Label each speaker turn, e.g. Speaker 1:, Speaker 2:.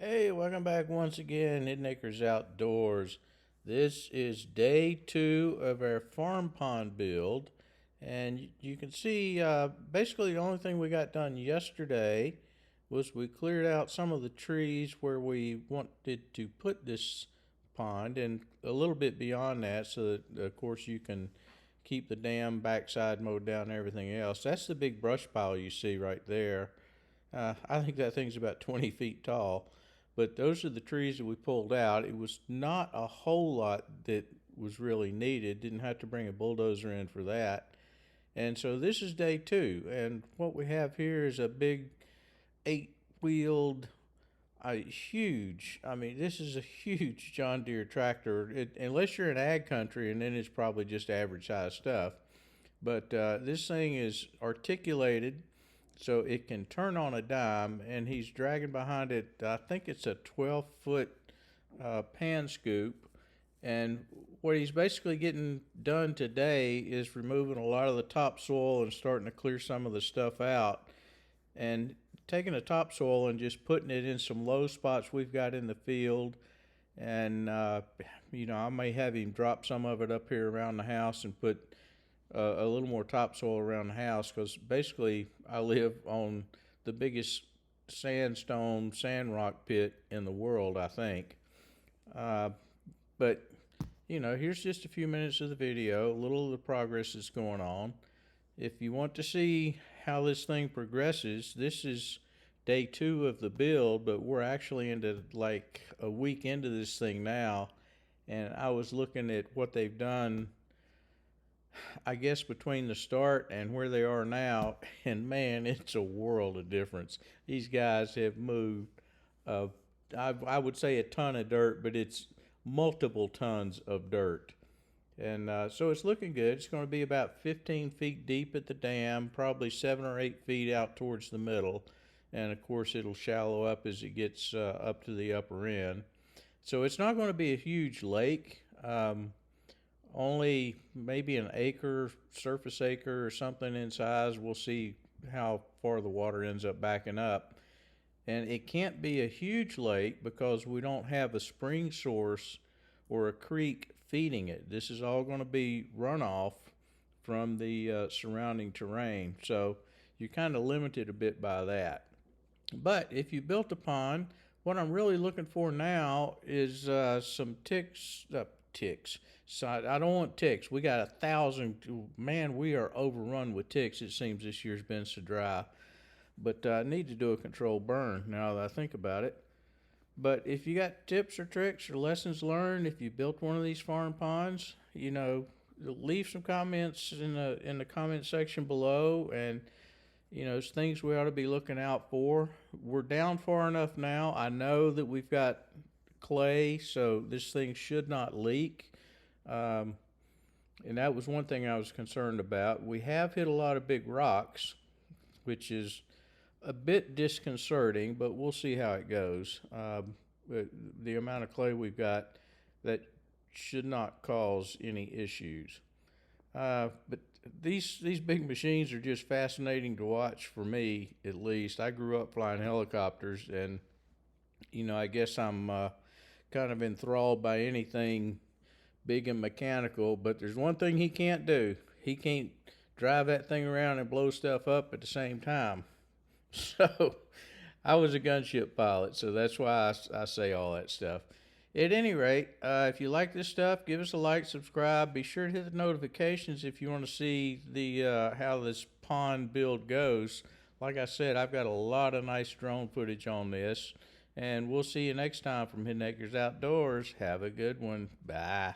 Speaker 1: Hey, welcome back once again, Hitmakers Outdoors. This is day 2 of our farm pond build, and you can see basically the only thing we got done yesterday was we cleared out some of the trees where we wanted to put this pond, and a little bit beyond that, so that of course you can keep the dam backside mowed down and everything else. That's the big brush pile you see right there. I think that thing's about 20 feet tall. But those are the trees that we pulled out. It was not a whole lot that was really needed. Didn't have to bring a bulldozer in for that. And so this is day 2. And what we have here is a big 8-wheeled, huge, this is a huge John Deere tractor. Unless you're in ag country, and then it's probably just average size stuff. But this thing is articulated so it can turn on a dime, and he's dragging behind it, I think it's a 12-foot pan scoop. And what he's basically getting done today is removing a lot of the topsoil and starting to clear some of the stuff out, and taking the topsoil and just putting it in some low spots we've got in the field. And I may have him drop some of it up here around the house and put a little more topsoil around the house, because basically I live on the biggest sandstone sand rock pit in the world, I think. But here's just a few minutes of the video, a little of the progress that's going on. If you want to see how this thing progresses, this is day 2 of the build, but we're actually into like a week into this thing now. And I was looking at what they've done, I guess, between the start and where they are now, and man, it's a world of difference. These guys have moved, I would say a ton of dirt, but it's multiple tons of dirt. And so it's looking good. It's going to be about 15 feet deep at the dam, probably 7 or 8 feet out towards the middle. And of course, it'll shallow up as it gets up to the upper end. So it's not going to be a huge lake. Only maybe an acre, surface acre or something in size. We'll see how far the water ends up backing up. And it can't be a huge lake because we don't have a spring source or a creek feeding it. This is all going to be runoff from the surrounding terrain. So you're kind of limited a bit by that. But if you built a pond, what I'm really looking for now is some ticks. So I don't want ticks. We got 1,000. Man, we are overrun with ticks. It seems this year's been so dry. But I need to do a controlled burn now that I think about it. But if you got tips or tricks or lessons learned, if you built one of these farm ponds, leave some comments in the comment section below, and it's things we ought to be looking out for. We're down far enough now. I know that we've got clay, so this thing should not leak. And that was one thing I was concerned about. We have hit a lot of big rocks, which is a bit disconcerting, but we'll see how it goes. The amount of clay we've got, that should not cause any issues. But these big machines are just fascinating to watch, for me at least. I grew up flying helicopters, and I guess I'm kind of enthralled by anything big and mechanical. But there's one thing he can't do. He can't drive that thing around and blow stuff up at the same time. So I was a gunship pilot, so that's why I say all that stuff. At any rate, if you like this stuff, give us a like, subscribe. Be sure to hit the notifications if you want to see the how this pond build goes. Like I said, I've got a lot of nice drone footage on this. And we'll see you next time from Hitmakers Outdoors. Have a good one. Bye.